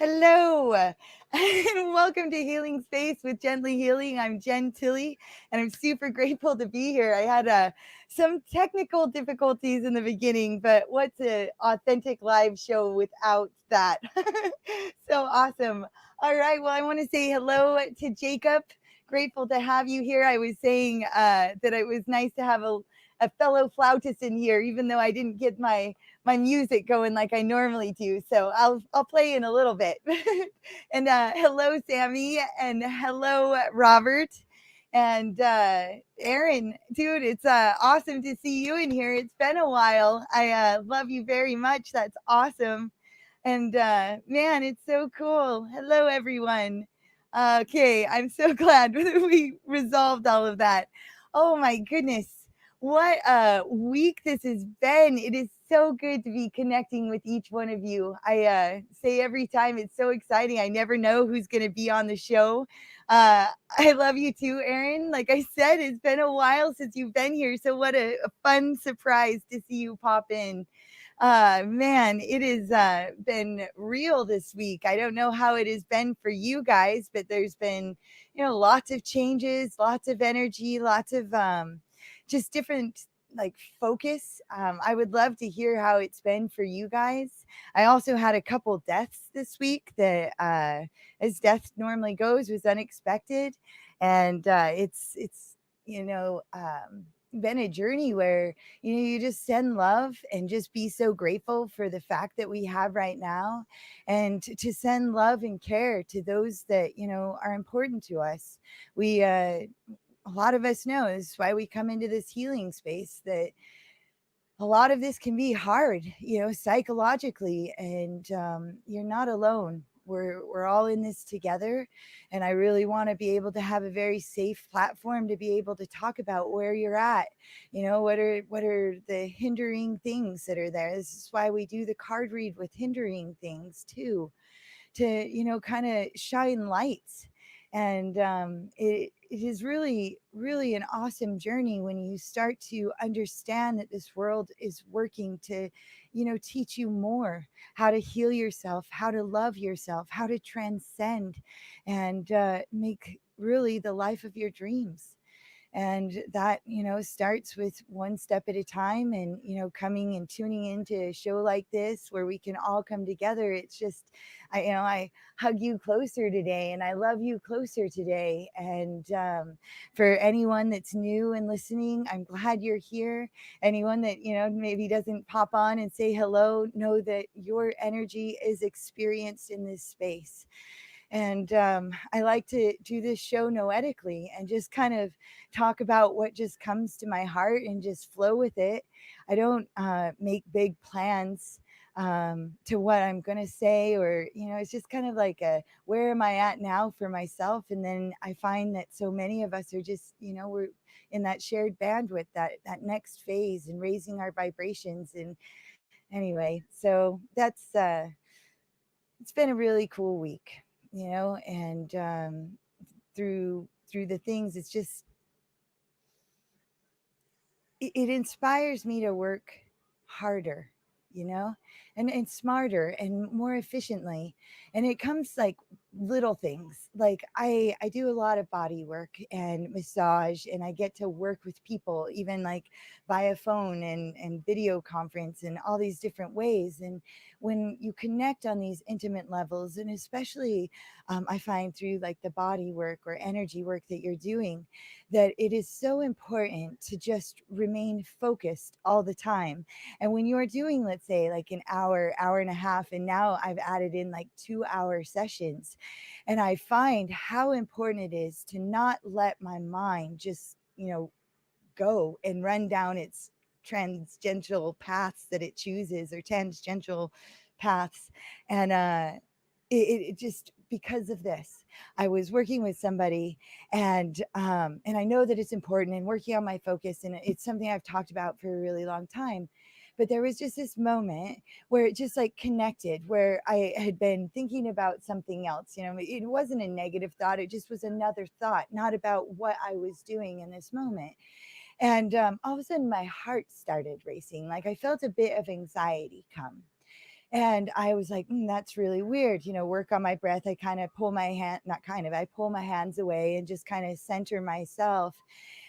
Hello, and welcome to Healing Space with Gently Healing. I'm Jen Tilley, and I'm super grateful to be here. I had some technical difficulties in the beginning, but what's an authentic live show without that? So awesome. All right, well, I want to say hello to Jacob. Grateful to have you here. I was saying that it was nice to have a fellow flautist in here, even though I didn't get my music going like I normally do. So I'll play in a little bit. And hello, Sammy, and hello, Robert, and Aaron. Dude, it's awesome to see you in here. It's been a while. I love you very much. That's awesome. And man, it's so cool. Hello, everyone. Okay, I'm so glad we resolved all of that. Oh my goodness. What a week this has been. It is so good to be connecting with each one of you. I say every time it's so exciting. I never know who's going to be on the show. I love you too, Aaron. Like I said, it's been a while since you've been here. So, what a fun surprise to see you pop in. Man, it has been real this week. I don't know how it has been for you guys, but there's been, lots of changes, lots of energy, lots of just different like focus. I would love to hear how it's been for you guys. I also had a couple deaths this week that, as death normally goes, was unexpected, and it's you know. Been a journey where you just send love and just be so grateful for the fact that we have right now, and to send love and care to those that are important to us. We A lot of us know this is why we come into this healing space, that a lot of this can be hard, psychologically, and you're not alone. We're all in this together, and I really want to be able to have a very safe platform to be able to talk about where you're at. What are the hindering things that are there. This is why we do the card read with hindering things too, to kind of shine lights. And it is really, really an awesome journey when you start to understand that this world is working to teach you more how to heal yourself, how to love yourself, how to transcend, and make really the life of your dreams. And that starts with one step at a time, and coming and tuning into a show like this where we can all come together. It's just I hug you closer today, and I love you closer today. And for anyone that's new and listening, I'm glad you're here. Anyone that maybe doesn't pop on and say hello, know that your energy is experienced in this space. And I like to do this show noetically and just kind of talk about what just comes to my heart and just flow with it. I don't make big plans to what I'm going to say, or, it's just kind of like where am I at now for myself? And then I find that so many of us are just, we're in that shared bandwidth, that next phase, and raising our vibrations. And anyway, so that's, it's been a really cool week, and through the things, it's just it inspires me to work harder, and smarter and more efficiently. And it comes like little things, like I do a lot of body work and massage, and I get to work with people even like via phone and video conference and all these different ways. And when you connect on these intimate levels, and especially I find through like the body work or energy work that you're doing, that it is so important to just remain focused all the time. And when you're doing, let's say, like an hour and a half, and now I've added in like 2 hour sessions, and I find how important it is to not let my mind just, go and run down its tangential paths that it chooses, or tangential paths. And it just, because of this, I was working with somebody, and I know that it's important, and working on my focus, and it's something I've talked about for a really long time. But there was just this moment where it just like connected, where I had been thinking about something else. It wasn't a negative thought, it just was another thought, not about what I was doing in this moment. And all of a sudden my heart started racing, like I felt a bit of anxiety come. And I was like, that's really weird. Work on my breath. I kind of pull my hand, not kind of, I pull my hands away and just kind of center myself.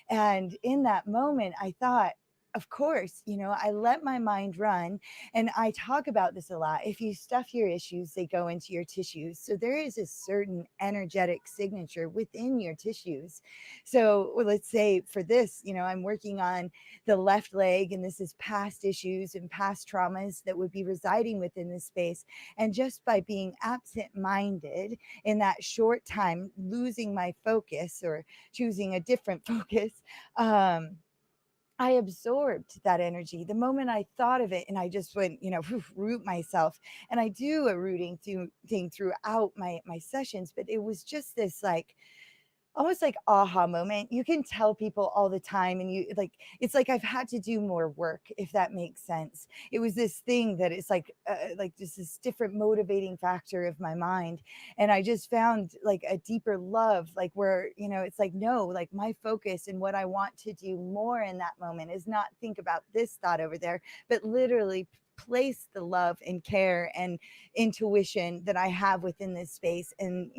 And in that moment, I thought, of course, I let my mind run. And I talk about this a lot. If you stuff your issues, they go into your tissues. So there is a certain energetic signature within your tissues. So well, let's say for this, I'm working on the left leg, and this is past issues and past traumas that would be residing within this space. And just by being absent minded in that short time, losing my focus or choosing a different focus, um, I absorbed that energy the moment I thought of it, and I just went, root myself. And I do a rooting thing throughout my sessions, but it was just this like almost like aha moment. You can tell people all the time, and you like, it's like I've had to do more work, if that makes sense. It was this thing that it's like just this different motivating factor of my mind. And I just found like a deeper love, like where, it's like, no, like my focus and what I want to do more in that moment is not think about this thought over there, but literally place the love and care and intuition that I have within this space, and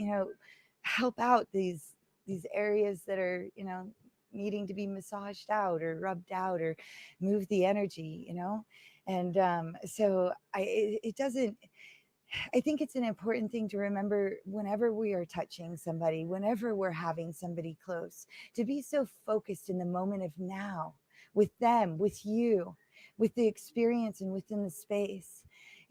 help out these areas that are needing to be massaged out or rubbed out or move the energy. And so it doesn't, I think it's an important thing to remember whenever we are touching somebody, whenever we're having somebody close, to be so focused in the moment of now with them, with you, with the experience and within the space.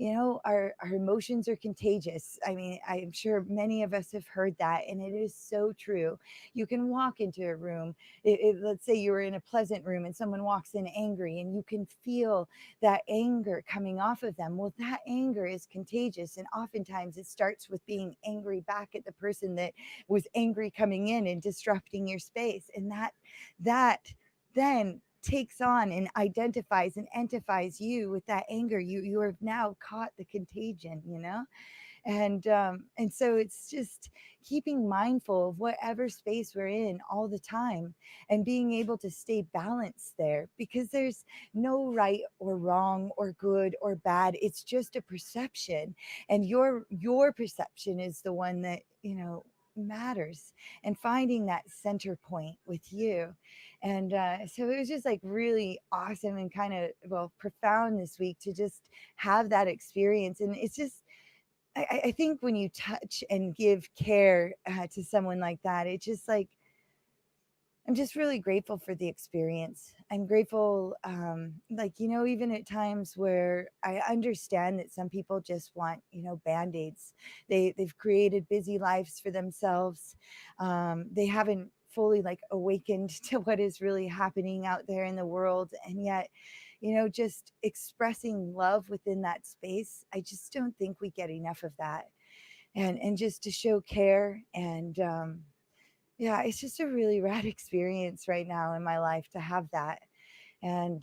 Our emotions are contagious. I mean, I'm sure many of us have heard that, and it is so true. You can walk into a room, let's say you were in a pleasant room and someone walks in angry, and you can feel that anger coming off of them. Well, that anger is contagious. And oftentimes it starts with being angry back at the person that was angry coming in and disrupting your space. And that then takes on and identifies and entifies you with that anger. You have now caught the contagion. And so it's just keeping mindful of whatever space we're in all the time, and being able to stay balanced there, because there's no right or wrong or good or bad. It's just a perception, and your perception is the one that matters, and finding that center point with you. And so it was just like really awesome and kind of, well, profound this week to just have that experience. And it's just, I think when you touch and give care to someone like that, it just like, I'm just really grateful for the experience. I'm grateful, like, even at times where I understand that some people just want, band-aids. They've created busy lives for themselves. They haven't fully like awakened to what is really happening out there in the world. And yet, just expressing love within that space, I just don't think we get enough of that. And just to show care. And yeah, it's just a really rad experience right now in my life to have that. And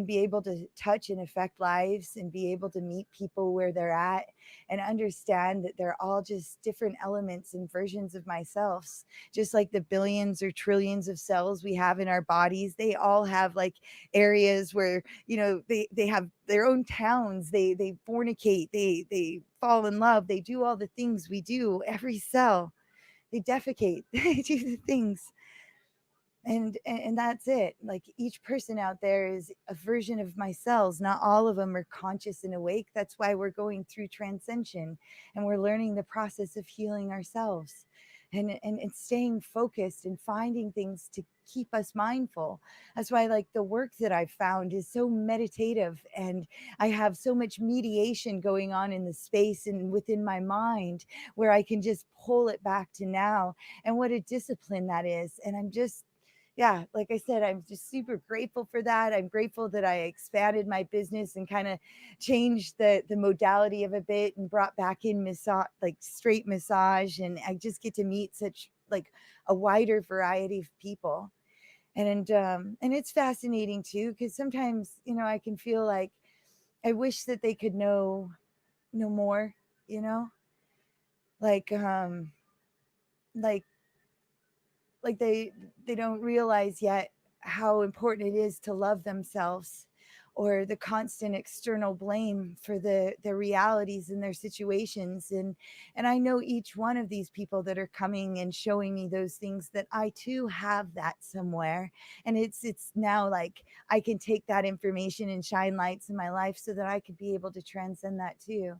be able to touch and affect lives, and be able to meet people where they're at, and understand that they're all just different elements and versions of myself. Just like the billions or trillions of cells we have in our bodies, they all have like areas where they have their own towns. They fornicate, they fall in love, they do all the things we do. Every cell, they defecate, they do the things. And that's it. Like, each person out there is a version of my cells. Not all of them are conscious and awake. That's why we're going through transcension, and we're learning the process of healing ourselves, and staying focused and finding things to keep us mindful. That's why, like, the work that I've found is so meditative, and I have so much mediation going on in the space and within my mind, where I can just pull it back to now. And what a discipline that is. And I'm just, yeah, like I said, I'm just super grateful for that. I'm grateful that I expanded my business and kind of changed the modality of a bit, and brought back in massage, like straight massage. And I just get to meet such like a wider variety of people. And it's fascinating too, because sometimes, I can feel like I wish that they could know more, you know, like like like they don't realize yet how important it is to love themselves, or the constant external blame for the realities in their situations. And I know each one of these people that are coming and showing me those things, that I too have that somewhere. And it's now like I can take that information and shine lights in my life so that I could be able to transcend that too.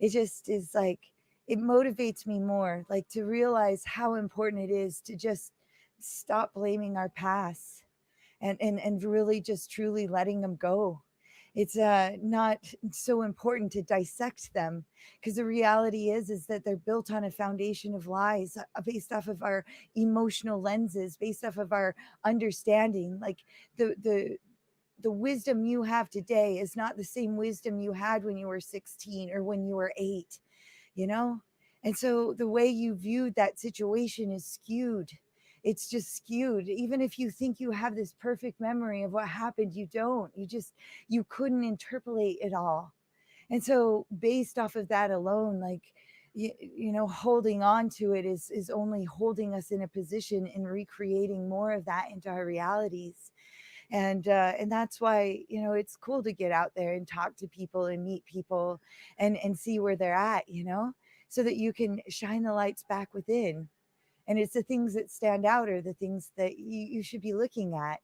It just is like, it motivates me more, like, to realize how important it is to just stop blaming our past, and really just truly letting them go. It's not so important to dissect them, because the reality is that they're built on a foundation of lies, based off of our emotional lenses, based off of our understanding. Like, the wisdom you have today is not the same wisdom you had when you were 16 or when you were 8, you know? And so the way you viewed that situation is skewed. It's just skewed. Even if you think you have this perfect memory of what happened, you don't. You couldn't interpolate it all. And so based off of that alone, like, holding on to it is only holding us in a position and recreating more of that into our realities. And that's why, it's cool to get out there and talk to people and meet people, and see where they're at, so that you can shine the lights back within. And it's the things that stand out are the things that you should be looking at,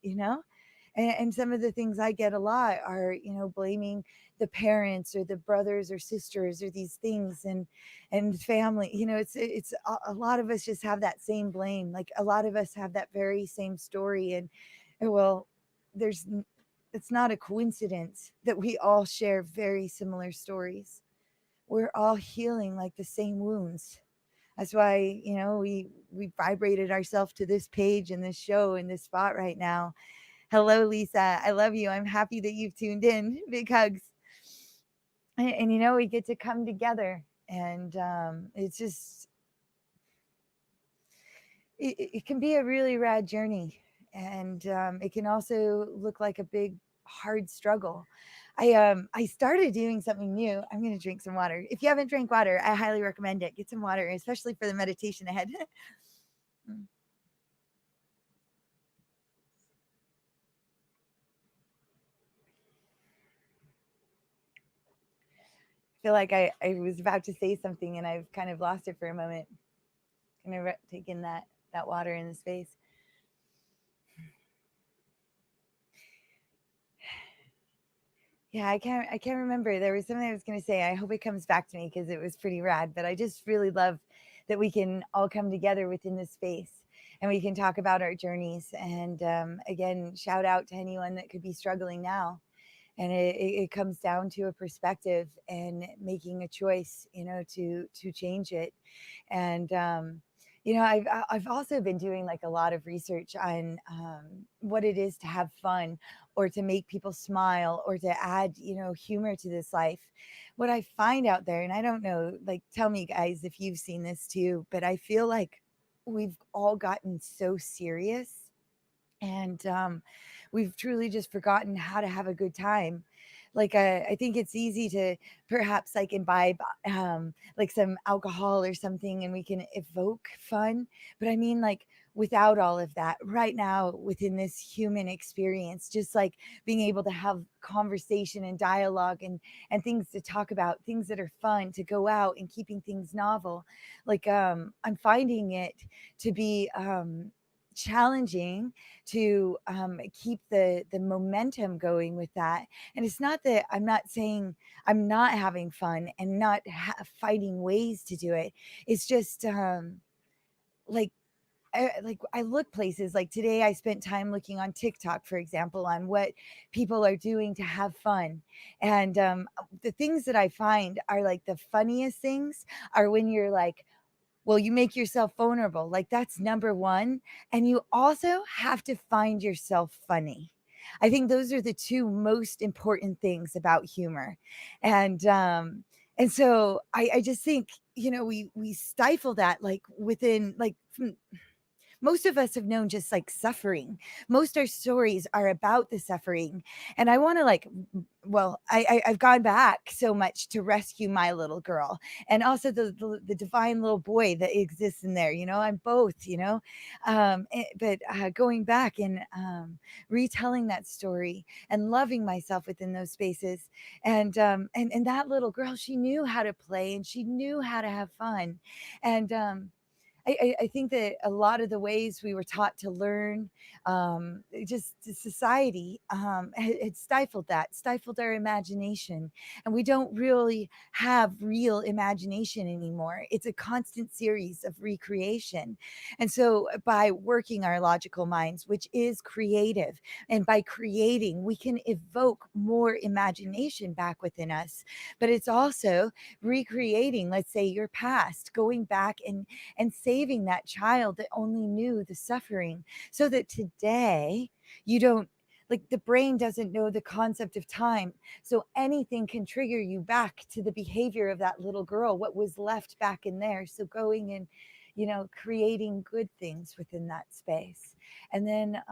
and some of the things I get a lot are, blaming the parents or the brothers or sisters or these things, and family. It's a lot of us just have that same blame. Like, a lot of us have that very same story. And well, there's it's not a coincidence that we all share very similar stories. We're all healing like the same wounds. That's why, we vibrated ourselves to this page and this show and this spot right now. Hello, Lisa. I love you. I'm happy that you've tuned in. Big hugs. And we get to come together, and it's just, it can be a really rad journey. And it can also look like a big, hard struggle. I started doing something new. I'm going to drink some water. If you haven't drank water, I highly recommend it. Get some water, especially for the meditation ahead. Feel like I was about to say something and I've kind of lost it for a moment. Kind of take in that water in the space. Yeah, I can't remember. There was something I was going to say. I hope it comes back to me because it was pretty rad. But I just really love that we can all come together within this space and we can talk about our journeys. And again, shout out to anyone that could be struggling now. And it comes down to a perspective and making a choice, to change it. And I've also been doing like a lot of research on what it is to have fun, or to make people smile, or to add, humor to this life. What I find out there, and I don't know, like, tell me guys if you've seen this too, but I feel like we've all gotten so serious, and we've truly just forgotten how to have a good time. Like, I think it's easy to perhaps like imbibe like some alcohol or something, and we can evoke fun. But I mean, like, without all of that, right now within this human experience, just like being able to have conversation and dialogue, and things to talk about, things that are fun, to go out and keeping things novel. Like, I'm finding it to be challenging to keep the momentum going with that. And it's not that I'm not saying I'm not having fun and not finding ways to do it. It's just like, I look places. Like today I spent time looking on TikTok, for example, on what people are doing to have fun. And the things that I find are like the funniest things are when you're like, well, you make yourself vulnerable. Like, that's number one. And you also have to find yourself funny. I think those are the two most important things about humor. And so I just think, we stifle that, like, within, like, most of us have known just like suffering. Most our stories are about the suffering. And I want to like, well, I've gone back so much to rescue my little girl, and also the divine little boy that exists in there. I'm both, but going back and retelling that story and loving myself within those spaces. And that little girl, she knew how to play and she knew how to have fun. And I think that a lot of the ways we were taught to learn, just the society, had stifled our imagination. And we don't really have real imagination anymore. It's a constant series of recreation. And so by working our logical minds, which is creative, and by creating, we can evoke more imagination back within us. But it's also recreating, let's say, your past, going back and saving that child that only knew the suffering, so that today you don't, like, the brain doesn't know the concept of time, so anything can trigger you back to the behavior of that little girl, what was left back in there. So going and creating good things within that space. And then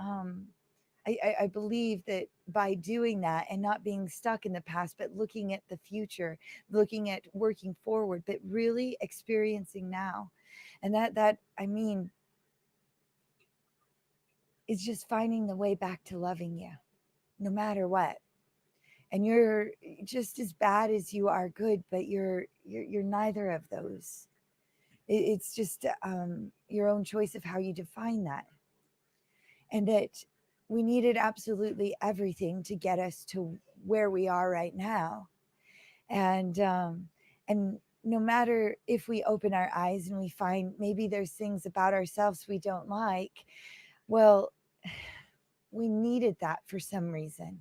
I believe that by doing that and not being stuck in the past, but looking at the future, looking at working forward, but really experiencing now. And that, I mean, is just finding the way back to loving you, no matter what. And you're just as bad as you are good, but you're neither of those. It's just your own choice of how you define that. And that we needed absolutely everything to get us to where we are right now. And no matter if we open our eyes and we find maybe there's things about ourselves we don't like, well, we needed that for some reason,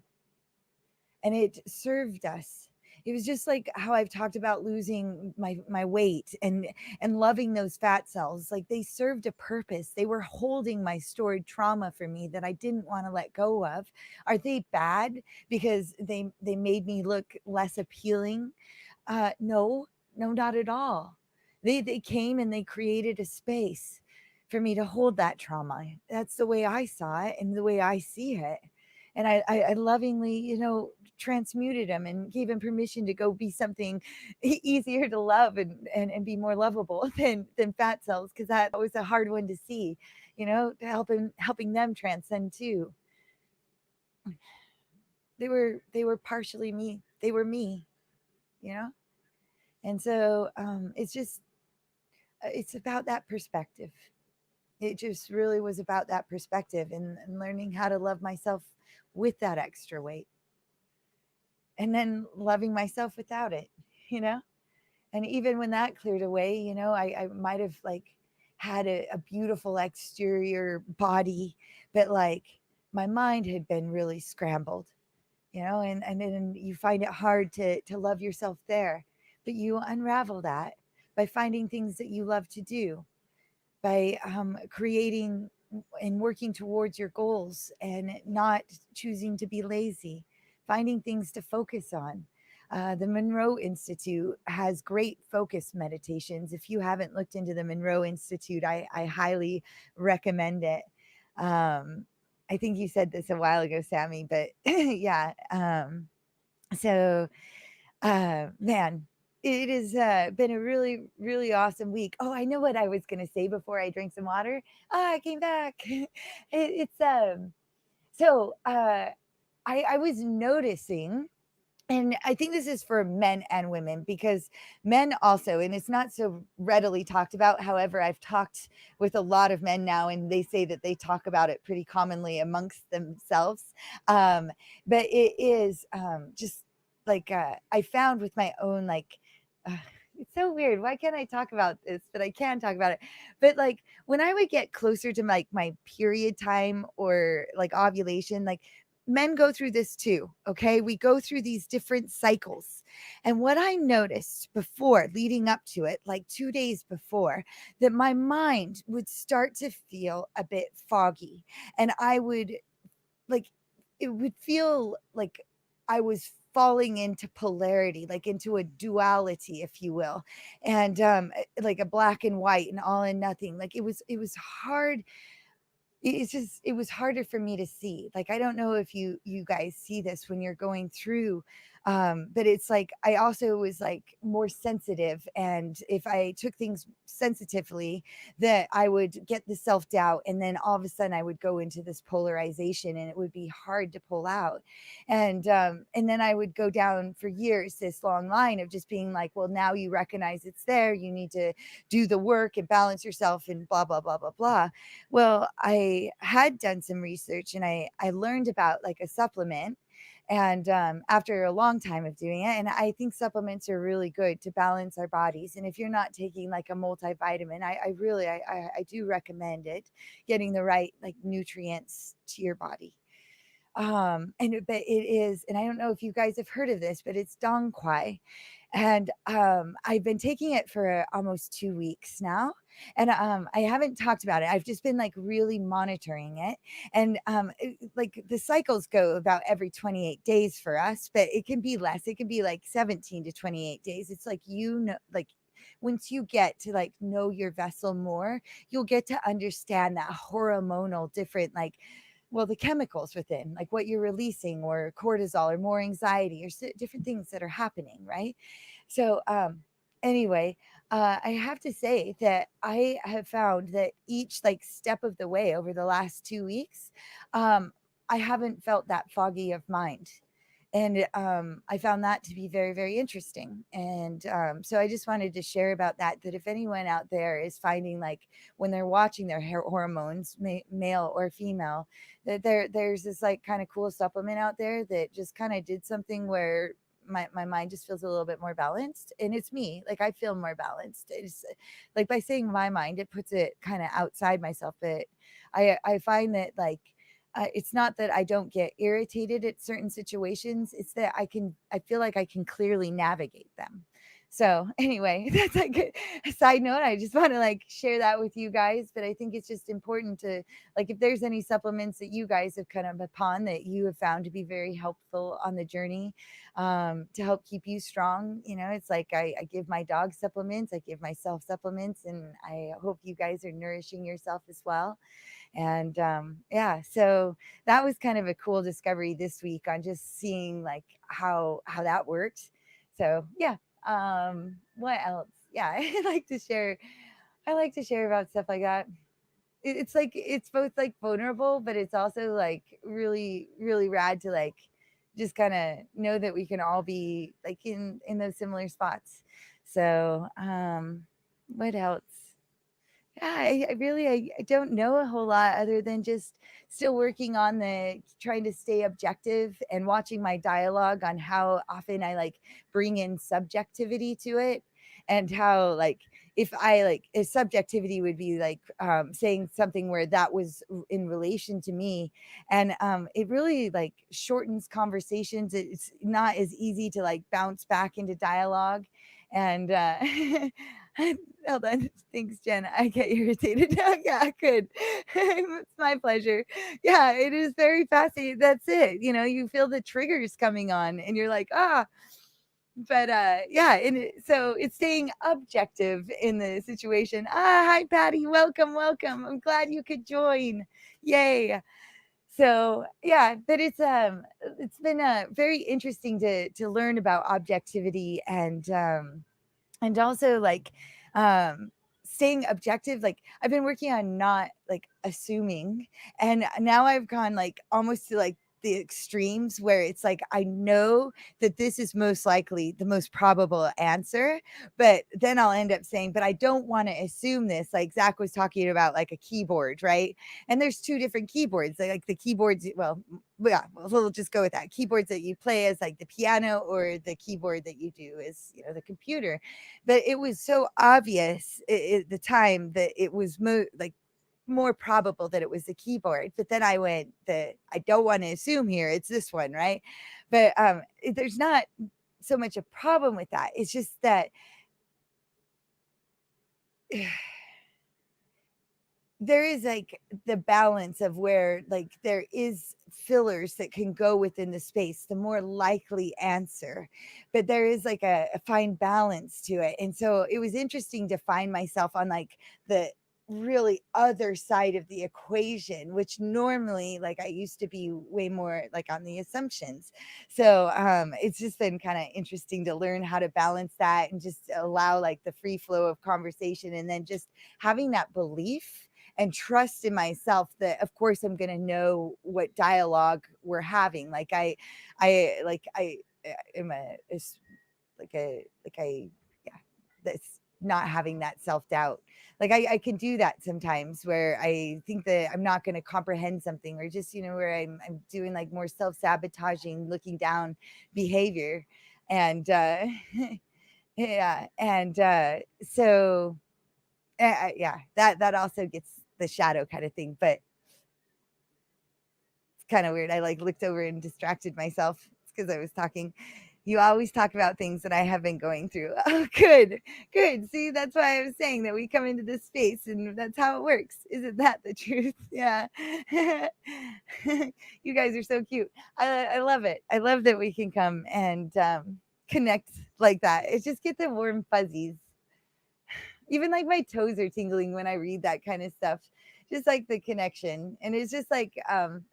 and it served us. It was just like how I've talked about losing my weight and loving those fat cells. Like, they served a purpose. They were holding my stored trauma for me that I didn't want to let go of. Are they bad because they made me look less appealing? No, no, not at all. They came and they created a space for me to hold that trauma. That's the way I saw it and the way I see it. And I lovingly, transmuted him and gave him permission to go be something easier to love and be more lovable than fat cells, because that was a hard one to see, to helping them transcend too. They were partially me. They were me, you know? And so it's about that perspective. It just really was about that perspective, and learning how to love myself with that extra weight, and then loving myself without it, you know? And even when that cleared away, I might have like had a beautiful exterior body, but like my mind had been really scrambled, and then you find it hard to love yourself there. But you unravel that by finding things that you love to do, by creating and working towards your goals, and not choosing to be lazy, finding things to focus on. The Monroe Institute has great focus meditations. If you haven't looked into the Monroe Institute, I highly recommend it. I think you said this a while ago, Sammy, but yeah. So Man, it has been a really, really awesome week. Oh, I know what I was going to say before I drank some water. I came back. It's so I was noticing, and I think this is for men and women, because men also, and it's not so readily talked about. However, I've talked with a lot of men now, and they say that they talk about it pretty commonly amongst themselves. Um, but it is just like I found with my own, like, uh, it's so weird. Why can't I talk about this? But I can talk about it. But like when I would get closer to like my period time or like ovulation, like, men go through this too. Okay. We go through these different cycles. And what I noticed before, leading up to it, like 2 days before, that my mind would start to feel a bit foggy. And I would, like, it would feel like I was falling into polarity, like into a duality, if you will, and like a black and white and all and nothing. Like it was hard. It's just, it was harder for me to see. Like, I don't know if you guys see this when you're going through, but it's like I also was like more sensitive, and if I took things sensitively, that I would get the self-doubt, and then all of a sudden I would go into this polarization, and it would be hard to pull out. And then I would go down for years this long line of just being like, well, now you recognize it's there, you need to do the work and balance yourself and blah blah blah blah blah. Well, I had done some research, and I learned about like a supplement, and after a long time of doing it, and I think supplements are really good to balance our bodies. And if you're not taking like a multivitamin, I really I do recommend it, getting the right like nutrients to your body. But it is, and I don't know if you guys have heard of this, but it's dong quai, and I've been taking it for almost 2 weeks now, and I haven't talked about it. I've just been like really monitoring it, and like the cycles go about every 28 days for us, but it can be less. It can be like 17 to 28 days. It's like, you know, like once you get to like know your vessel more, you'll get to understand that hormonal different, like, well, the chemicals within, like what you're releasing, or cortisol, or more anxiety, or different things that are happening, right? So anyway, I have to say that I have found that each like step of the way over the last 2 weeks, um, I haven't felt that foggy of mind. And I found that to be very, very interesting. And so I just wanted to share about that, that if anyone out there is finding like when they're watching their hormones, male or female, that there's this like kind of cool supplement out there that just kind of did something where my mind just feels a little bit more balanced. And it's me, like I feel more balanced. It's like, by saying my mind, it puts it kind of outside myself. But I find that like it's not that I don't get irritated at certain situations. It's that I feel like I can clearly navigate them. So anyway, that's like a side note. I just want to like share that with you guys. But I think it's just important to, like, if there's any supplements that you guys have kind of upon that you have found to be very helpful on the journey, to help keep you strong. You know, it's like I give my dog supplements, I give myself supplements, and I hope you guys are nourishing yourself as well. And yeah, so that was kind of a cool discovery this week on just seeing like how that worked. So yeah, what else? Yeah, I like to share about stuff like that. It's like it's both like vulnerable, but it's also like really really rad to like just kind of know that we can all be like in those similar spots. So what else? Yeah, I really I don't know a whole lot other than just still working on the trying to stay objective and watching my dialogue on how often I like bring in subjectivity to it, and how like if subjectivity would be like saying something where that was in relation to me, and it really like shortens conversations. It's not as easy to like bounce back into dialogue. And hold on. Thanks, Jen. I get irritated. Yeah, I could. It's my pleasure. Yeah, it is very fascinating. That's it. You know, you feel the triggers coming on, and you're like, ah. But yeah, so it's staying objective in the situation. Hi, Patty. Welcome, welcome. I'm glad you could join. Yay. So yeah, but it's been very interesting to learn about objectivity, and also like staying objective. Like I've been working on not like assuming, and now I've gone like almost to like the extremes where it's like I know that this is most likely the most probable answer, but then I'll end up saying, but I don't want to assume this. Like Zach was talking about like a keyboard, right? And there's two different keyboards, like the keyboards, well, yeah, we'll just go with that. Keyboards that you play as like the piano, or the keyboard that you do is, you know, the computer. But it was so obvious at the time that it was like more probable that it was the keyboard. But then I went, that I don't want to assume here it's this one, right? But there's not so much a problem with that. It's just that there is like the balance of where like there is fillers that can go within the space, the more likely answer, but there is like a fine balance to it. And so it was interesting to find myself on like the really other side of the equation, which normally like I used to be way more like on the assumptions. So it's just been kind of interesting to learn how to balance that and just allow like the free flow of conversation, and then just having that belief and trust in myself that of course I'm going to know what dialogue we're having. Like I am like I yeah, that's not having that self-doubt. Like I can do that sometimes where I think that I'm not going to comprehend something, or just where I'm doing like more self-sabotaging, looking down behavior. And yeah, and so yeah, that also gets the shadow kind of thing. But it's kind of weird. I like looked over and distracted myself because I was talking. You always talk about things that I have been going through. Oh, good, good. See, that's why I was saying that we come into this space and that's how it works. Isn't that the truth? Yeah. You guys are so cute. I love it. I love that we can come and connect like that. It just gets the warm fuzzies. Even like my toes are tingling when I read that kind of stuff. Just like the connection. And it's just like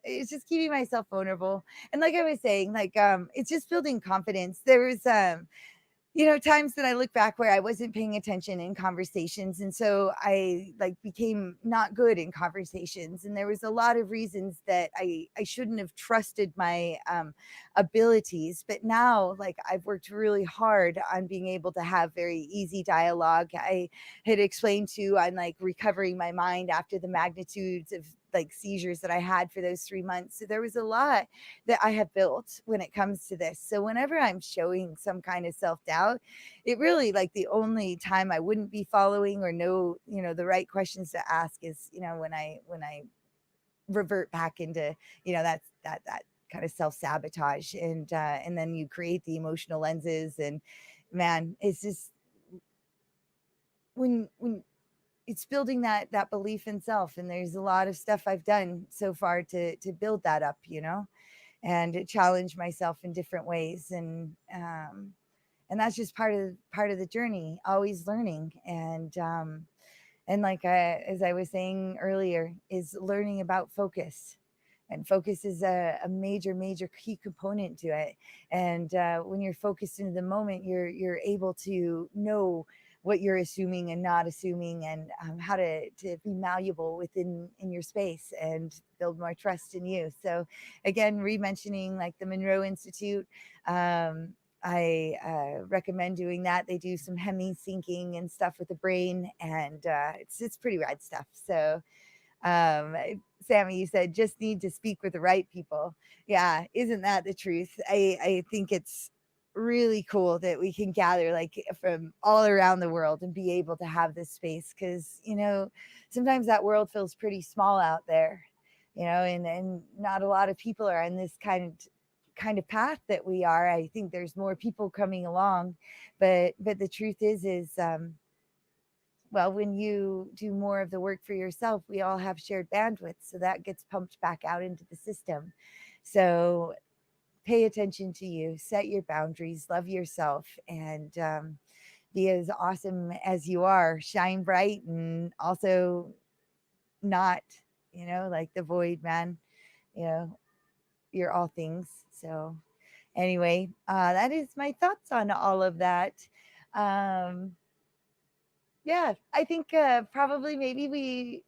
it's just keeping myself vulnerable. And like I was saying, like it's just building confidence. There was times that I look back where I wasn't paying attention in conversations. And so I like became not good in conversations. And there was a lot of reasons that I shouldn't have trusted my abilities. But now, like, I've worked really hard on being able to have very easy dialogue. I had explained to on like recovering my mind after the magnitudes of like seizures that I had for those 3 months. So there was a lot that I have built when it comes to this. So whenever I'm showing some kind of self-doubt, it really like the only time I wouldn't be following or know, the right questions to ask is, when I revert back into, that's that kind of self-sabotage. And then you create the emotional lenses, and man, it's just when it's building that belief in self. And there's a lot of stuff I've done so far to build that up, and challenge myself in different ways. And that's just part of the journey, always learning. And like as I was saying earlier, is learning about focus. And focus is a major key component to it. And when you're focused into the moment, you're able to know what you're assuming and not assuming, and how to be malleable in your space and build more trust in you. So again, re-mentioning like the Monroe Institute, I recommend doing that. They do some hemi syncing and stuff with the brain, and it's pretty rad stuff. So um, Sammy, you said just need to speak with the right people. Yeah, isn't that the truth? I think it's really cool that we can gather like from all around the world and be able to have this space, because sometimes that world feels pretty small out there, and not a lot of people are in this kind of path that we are. I think there's more people coming along, but the truth is well, when you do more of the work for yourself, we all have shared bandwidth, so that gets pumped back out into the system. So pay attention to you, set your boundaries, love yourself, and be as awesome as you are. Shine bright, and also not, like the void, man. You know, you're all things. So anyway, that is my thoughts on all of that. Um, Yeah, I think probably maybe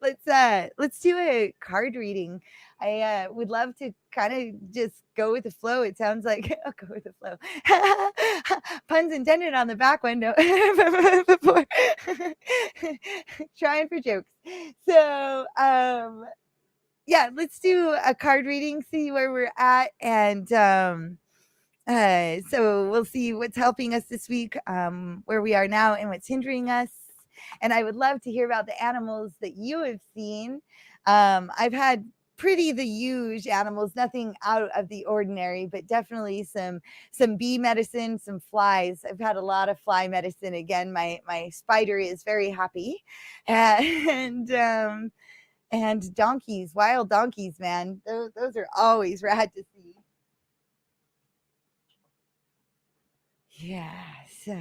let's do a card reading. I would love to kind of just go with the flow. It sounds like I'll go with the flow. Puns intended on the back window before trying for jokes. So yeah, let's do a card reading, see where we're at, and so we'll see what's helping us this week, where we are now, and what's hindering us. And I would love to hear about the animals that you have seen. I've had pretty the huge animals, nothing out of the ordinary, but definitely some bee medicine, some flies. I've had a lot of fly medicine. Again, my spider is very happy, and donkeys, wild donkeys, man. Those are always rad to see. Yeah. So,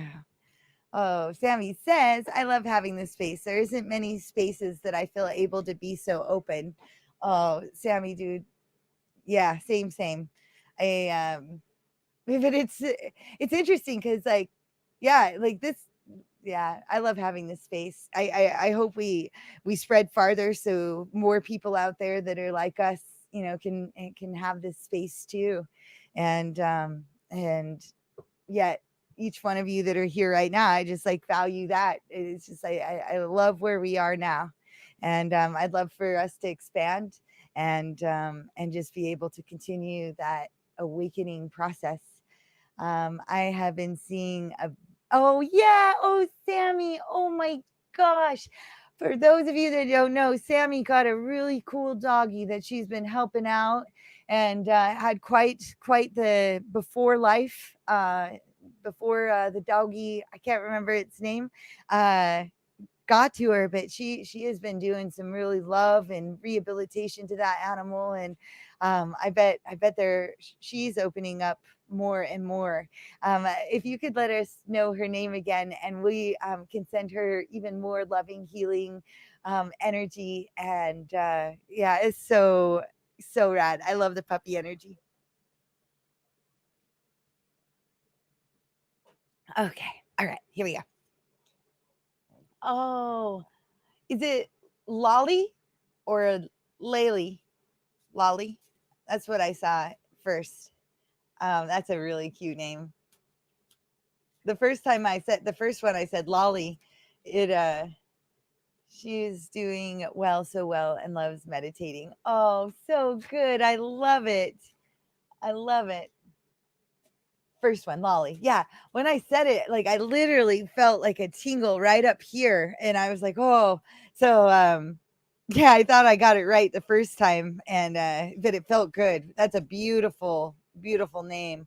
oh, Sammy says, I love having this space. There isn't many spaces that I feel able to be so open. Oh, Sammy, dude. Yeah, same. I but it's interesting because like, yeah, like this, yeah, I love having this space. I hope we spread farther so more people out there that are like us, can have this space too. And yet each one of you that are here right now, I just like value that. It's just I love where we are now, and I'd love for us to expand and just be able to continue that awakening process. I have been seeing a oh yeah, oh Sammy, oh my gosh. For those of you that don't know, Sammy got a really cool doggy that she's been helping out, and had quite the before life. Before the doggy, I can't remember its name, uh, got to her, but she has been doing some really love and rehabilitation to that animal, and I bet she's opening up more and more. If you could let us know her name again, and we can send her even more loving, healing energy, and yeah, it's so rad. I love the puppy energy. Okay, all right, here we go. Oh, is it Lolly or Laylee? Lolly. That's what I saw first. That's a really cute name. The first one I said Lolly. It she's doing well, so well, and loves meditating. Oh, so good. I love it. I love it. First one, Lolly. Yeah. When I said it, like I literally felt like a tingle right up here. And I was like, oh, so yeah, I thought I got it right the first time, and but it felt good. That's a beautiful, beautiful name.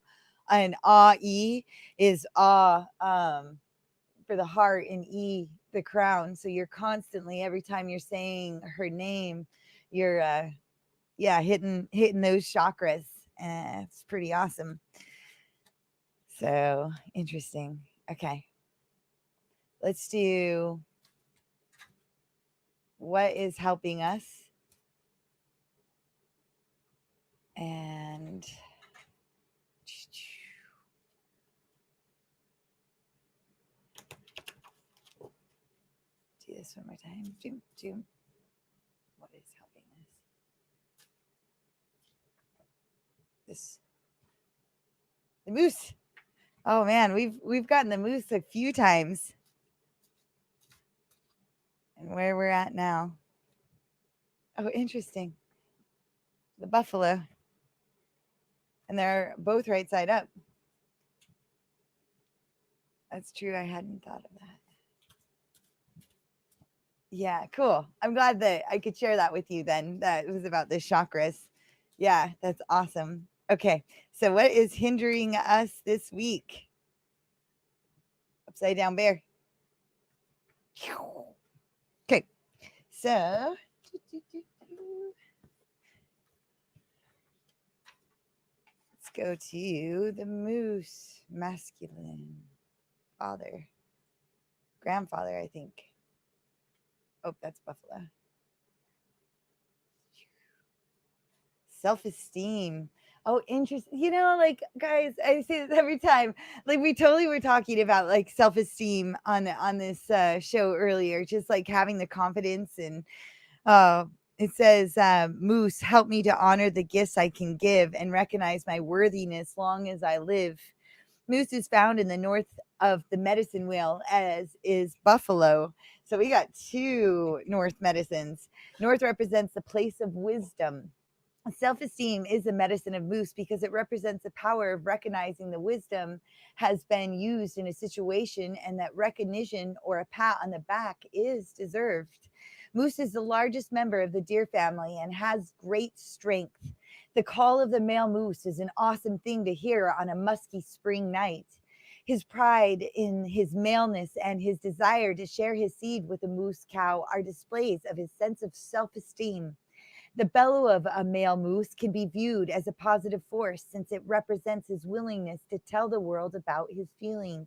And Ah E is for the heart, and E the crown. So you're constantly, every time you're saying her name, you're yeah, hitting those chakras. It's pretty awesome. So interesting. Okay. Let's do what is helping us. And do this one more time. What is helping us? The moose. Oh man, we've gotten the moose a few times. And where we're at now. Oh, interesting. The buffalo. And they're both right side up. That's true. I hadn't thought of that. Yeah, cool. I'm glad that I could share that with you then. That it was about the chakras. Yeah, that's awesome. Okay. So what is hindering us this week? Upside down bear. Okay. So let's go to the moose, masculine father, grandfather, I think. Oh, that's buffalo. Self-esteem. Oh, interesting. Like guys, I say this every time. Like we totally were talking about like self-esteem on this show earlier, just like having the confidence. And it says, Moose, help me to honor the gifts I can give and recognize my worthiness long as I live. Moose is found in the north of the medicine wheel, as is buffalo. So we got two north medicines. North represents the place of wisdom. Self-esteem is the medicine of moose because it represents the power of recognizing the wisdom has been used in a situation and that recognition or a pat on the back is deserved. Moose is the largest member of the deer family and has great strength. The call of the male moose is an awesome thing to hear on a musky spring night. His pride in his maleness and his desire to share his seed with a moose cow are displays of his sense of self-esteem. The bellow of a male moose can be viewed as a positive force since it represents his willingness to tell the world about his feelings.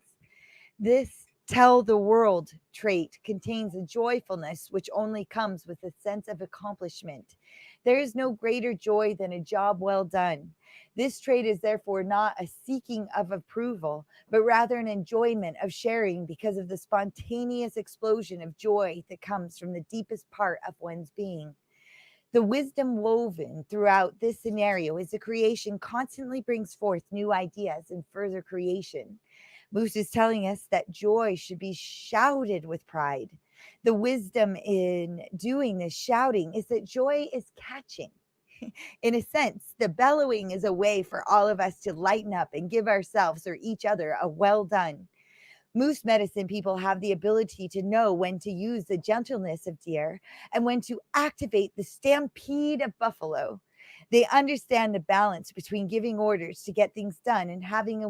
This tell the world trait contains a joyfulness which only comes with a sense of accomplishment. There is no greater joy than a job well done. This trait is therefore not a seeking of approval, but rather an enjoyment of sharing because of the spontaneous explosion of joy that comes from the deepest part of one's being. The wisdom woven throughout this scenario is the creation constantly brings forth new ideas and further creation. Moose is telling us that joy should be shouted with pride. The wisdom in doing this shouting is that joy is catching. In a sense, the bellowing is a way for all of us to lighten up and give ourselves or each other a well done. Moose medicine people have the ability to know when to use the gentleness of deer and when to activate the stampede of buffalo. They understand the balance between giving orders to get things done and having a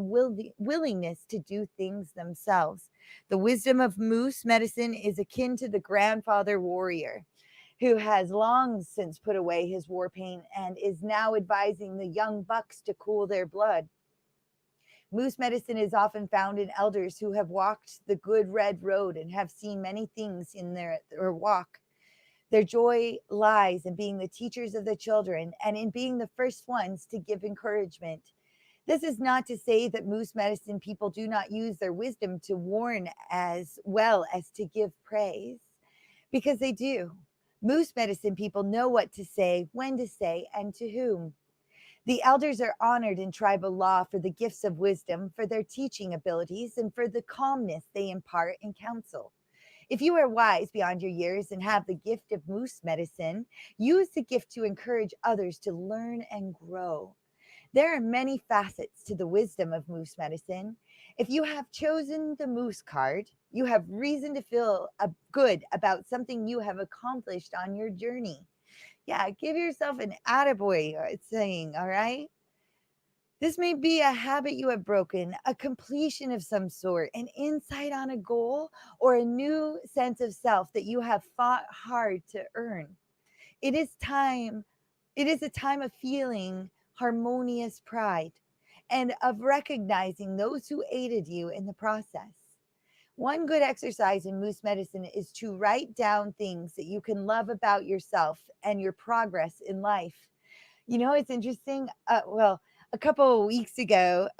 willingness to do things themselves. The wisdom of moose medicine is akin to the grandfather warrior who has long since put away his war paint and is now advising the young bucks to cool their blood. Moose medicine is often found in elders who have walked the good red road and have seen many things in their walk. Their joy lies in being the teachers of the children and in being the first ones to give encouragement. This is not to say that moose medicine people do not use their wisdom to warn as well as to give praise, because they do. Moose medicine people know what to say, when to say, and to whom. The elders are honored in tribal law for the gifts of wisdom, for their teaching abilities, and for the calmness they impart in counsel. If you are wise beyond your years and have the gift of moose medicine, use the gift to encourage others to learn and grow. There are many facets to the wisdom of moose medicine. If you have chosen the moose card, you have reason to feel good about something you have accomplished on your journey. Yeah, give yourself an attaboy saying, all right? This may be a habit you have broken, a completion of some sort, an insight on a goal, or a new sense of self that you have fought hard to earn. It is time, it is a time of feeling harmonious pride and of recognizing those who aided you in the process. One good exercise in moose medicine is to write down things that you can love about yourself and your progress in life. You know, it's interesting. A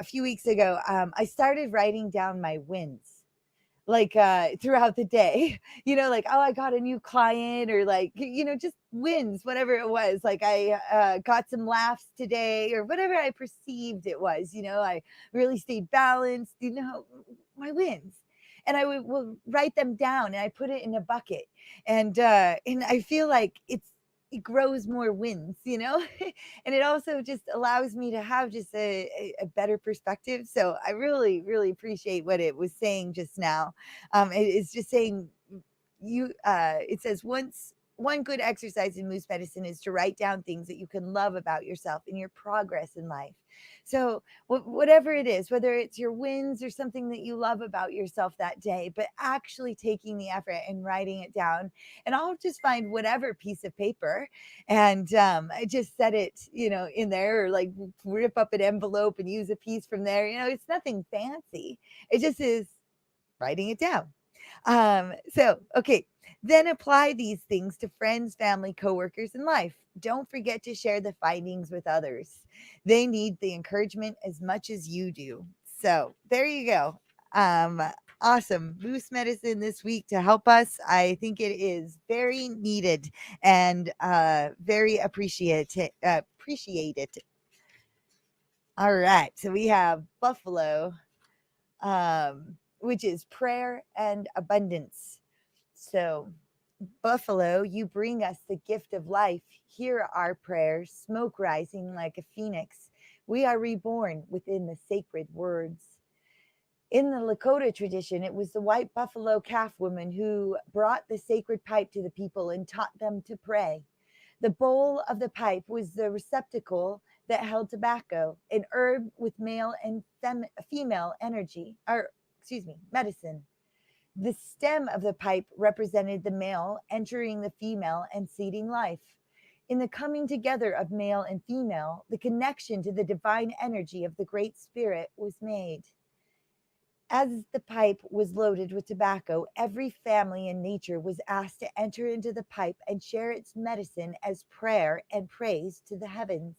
few weeks ago, I started writing down my wins like throughout the day. You know, like, oh, I got a new client, or like, just wins, whatever it was. Like, I got some laughs today, or whatever I perceived it was. I really stayed balanced. My wins. And I will write them down and I put it in a bucket. And I feel like it grows more wins, and it also just allows me to have just a better perspective. So I really, really appreciate what it was saying just now. It's just saying it says one good exercise in moose medicine is to write down things that you can love about yourself and your progress in life. So whatever it is, whether it's your wins or something that you love about yourself that day, but actually taking the effort and writing it down. And I'll just find whatever piece of paper and I just set it, in there, or like rip up an envelope and use a piece from there. It's nothing fancy. It just is writing it down. Okay. Then apply these things to friends, family, coworkers, and life. Don't forget to share the findings with others. They need the encouragement as much as you do. So there you go. Um, awesome. Moose medicine this week to help us. I think it is very needed and very appreciated. All right. So we have buffalo, which is prayer and abundance. So Buffalo, you bring us the gift of life. Hear our prayers, smoke rising like a phoenix. We are reborn within the sacred words. In the Lakota tradition, it was the white buffalo calf woman who brought the sacred pipe to the people and taught them to pray. The bowl of the pipe was the receptacle that held tobacco, an herb with male and female energy, or excuse me, medicine. The stem of the pipe represented the male entering the female and seeding life. In the coming together of male and female, the connection to the divine energy of the Great Spirit was made. As the pipe was loaded with tobacco, every family in nature was asked to enter into the pipe and share its medicine as prayer and praise to the heavens.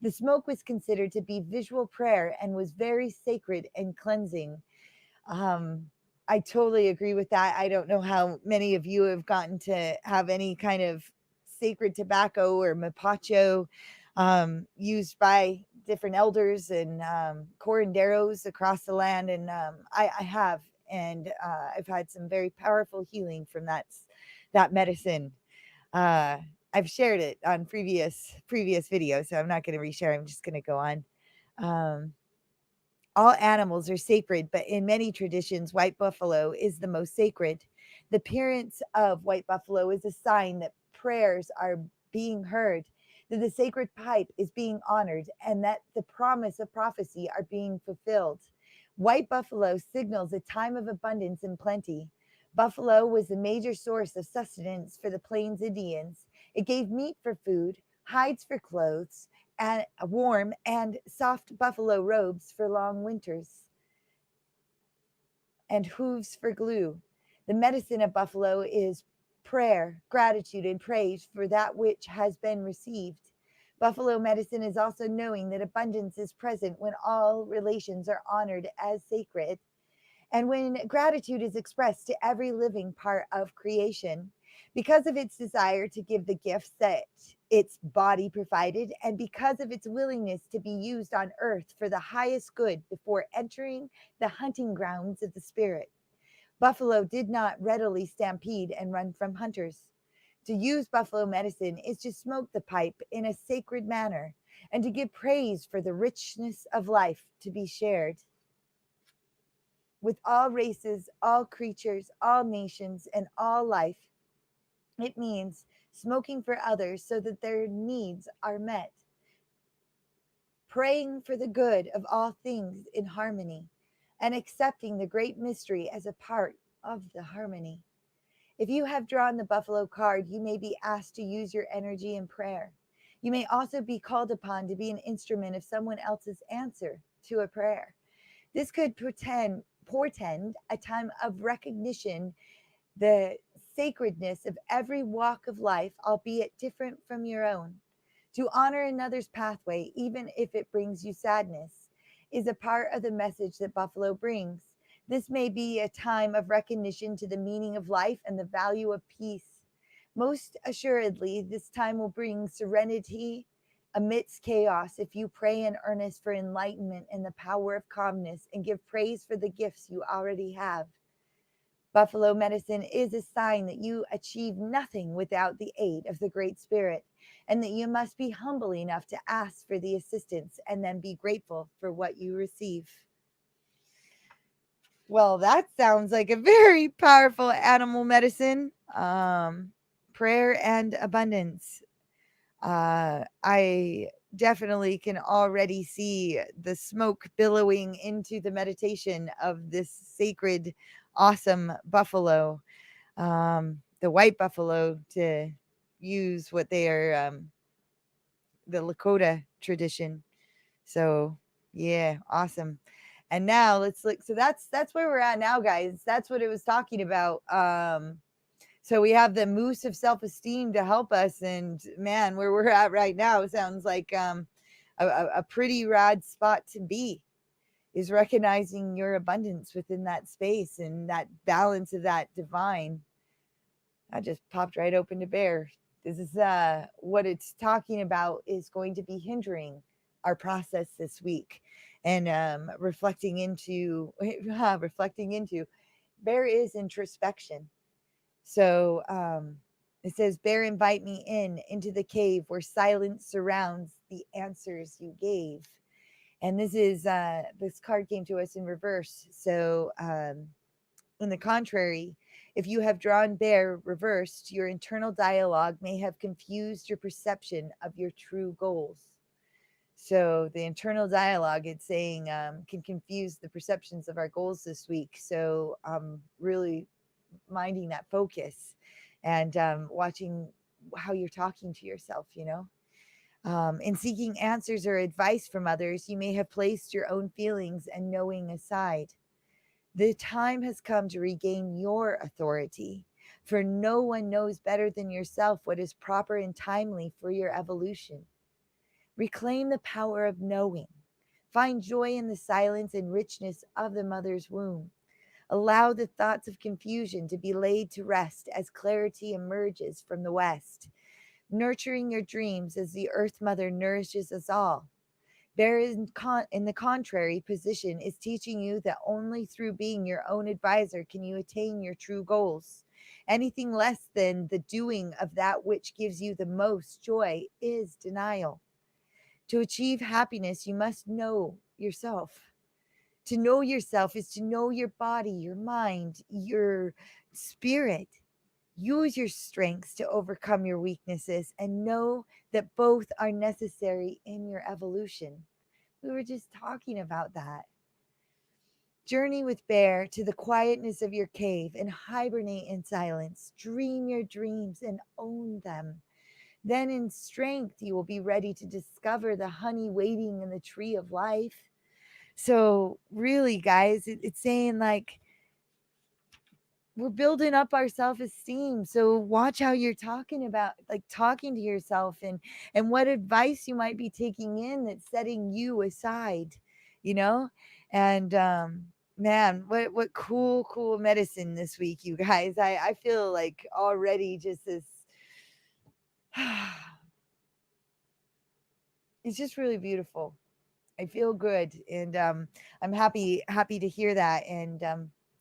The smoke was considered to be visual prayer and was very sacred and cleansing. Um, I totally agree with that. I don't know how many of you have gotten to have any kind of sacred tobacco or mapacho used by different elders and curanderos across the land, and I have, and I've had some very powerful healing from that medicine. Uh, I've shared it on previous videos, so I'm not going to reshare. I'm just going to go on. Um, all animals are sacred, but in many traditions, white buffalo is the most sacred. The appearance of white buffalo is a sign that prayers are being heard, that the sacred pipe is being honored, and that the promise of prophecy are being fulfilled. White buffalo signals a time of abundance and plenty. Buffalo was a major source of sustenance for the Plains Indians. It gave meat for food, hides for clothes, and warm and soft buffalo robes for long winters, and hooves for glue. The medicine of buffalo is prayer, gratitude, and praise for that which has been received. Buffalo medicine is also knowing that abundance is present when all relations are honored as sacred, and when gratitude is expressed to every living part of creation. Because of its desire to give the gifts that its body provided, and because of its willingness to be used on earth for the highest good before entering the hunting grounds of the spirit. Buffalo did not readily stampede and run from hunters. To use buffalo medicine is to smoke the pipe in a sacred manner and to give praise for the richness of life to be shared with all races, all creatures, all nations, and all life. It means smoking for others so that their needs are met, praying for the good of all things in harmony, and accepting the great mystery as a part of the harmony. If you have drawn the buffalo card, you may be asked to use your energy in prayer. You may also be called upon to be an instrument of someone else's answer to a prayer. This could portend a time of recognition, the sacredness of every walk of life, albeit different from your own. To honor another's pathway, even if it brings you sadness, is a part of the message that Buffalo brings. This may be a time of recognition to the meaning of life and the value of peace. Most assuredly, this time will bring serenity amidst chaos if you pray in earnest for enlightenment and the power of calmness and give praise for the gifts you already have. Buffalo medicine is a sign that you achieve nothing without the aid of the Great Spirit, and that you must be humble enough to ask for the assistance and then be grateful for what you receive. Well, that sounds like a very powerful animal medicine. Prayer and abundance. I definitely can already see the smoke billowing into the meditation of this sacred, awesome buffalo, the white buffalo, to use what they are, the Lakota tradition. So, yeah, awesome. And now let's look. So that's where we're at now, guys. That's what it was talking about. So we have the moose of self-esteem to help us, and man, where we're at right now sounds like a pretty rad spot to be, is recognizing your abundance within that space and that balance of that divine. I just popped right open to bear. This is what it's talking about is going to be hindering our process this week, and reflecting into reflecting into, bear is introspection. So it says, Bear, invite me into the cave where silence surrounds the answers you gave. And this card came to us in reverse. So on the contrary, if you have drawn Bear reversed, your internal dialogue may have confused your perception of your true goals. So the internal dialogue, it's saying, can confuse the perceptions of our goals this week. So really minding that focus and watching how you're talking to yourself, in seeking answers or advice from others, you may have placed your own feelings and knowing aside. The time has come to regain your authority, for no one knows better than yourself what is proper and timely for your evolution. Reclaim the power of knowing. Find joy in the silence and richness of the mother's womb. Allow the thoughts of confusion to be laid to rest as clarity emerges from the west, nurturing your dreams as the Earth Mother nourishes us all. Bear in the contrary position is teaching you that only through being your own advisor can you attain your true goals. Anything less than the doing of that which gives you the most joy is denial. To achieve happiness, you must know yourself. To know yourself is to know your body, your mind, your spirit. Use your strengths to overcome your weaknesses and know that both are necessary in your evolution. We were just talking about that. Journey with Bear to the quietness of your cave and hibernate in silence. Dream your dreams and own them. Then in strength, you will be ready to discover the honey waiting in the tree of life. So really, guys, it's saying like, we're building up our self-esteem. So watch how you're talking to yourself, and what advice you might be taking in that's setting you aside, you know? And man, what cool medicine this week, you guys. I feel like already just this it's just really beautiful. I feel good, and I'm happy to hear that. And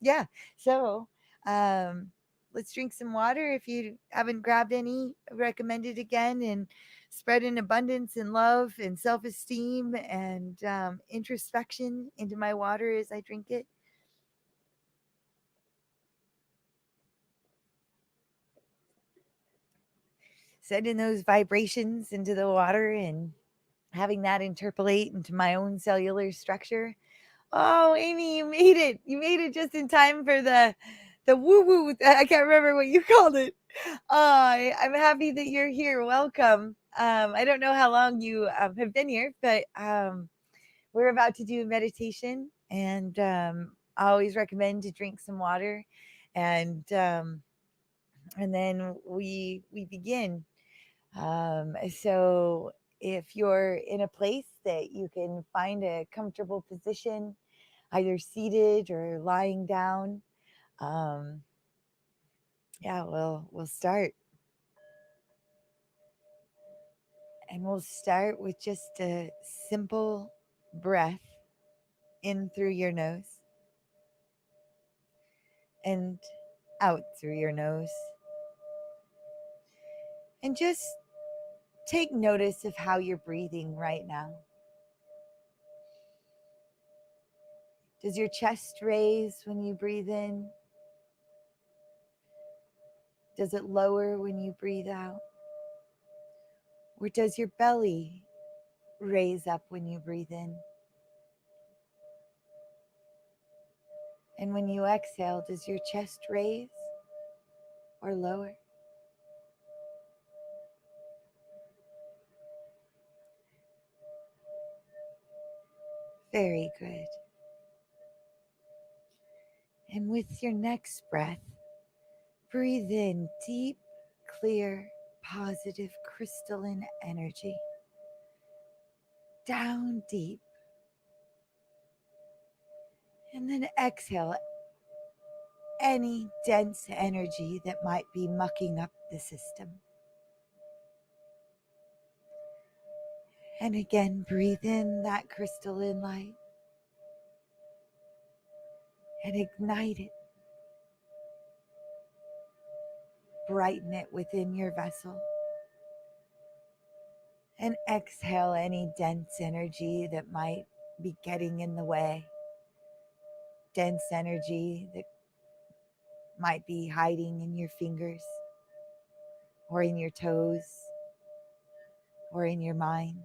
yeah, so let's drink some water. If you haven't grabbed any, I recommend it again, and spread in abundance and love and self-esteem and introspection into my water as I drink it. Sending those vibrations into the water and having that interpolate into my own cellular structure. Oh, Amy, you made it. You made it just in time for the woo woo. I can't remember what you called it. I'm happy that you're here. Welcome. I don't know how long you have been here, but we're about to do a meditation, and I always recommend to drink some water, and then we begin. So if you're in a place that you can find a comfortable position, either seated or lying down, um, yeah, we'll start, and we'll start with just a simple breath in through your nose and out through your nose, and just take notice of how you're breathing right now. Does your chest raise when you breathe in? Does it lower when you breathe out? Or does your belly raise up when you breathe in? And when you exhale, does your chest raise or lower? Very good. And with your next breath, breathe in deep, clear, positive, crystalline energy. Down deep. And then exhale any dense energy that might be mucking up the system. And again, breathe in that crystalline light and ignite it. brighten it within your vessel. And exhale any dense energy that might be getting in the way. Dense energy that might be hiding in your fingers or in your toes or in your mind.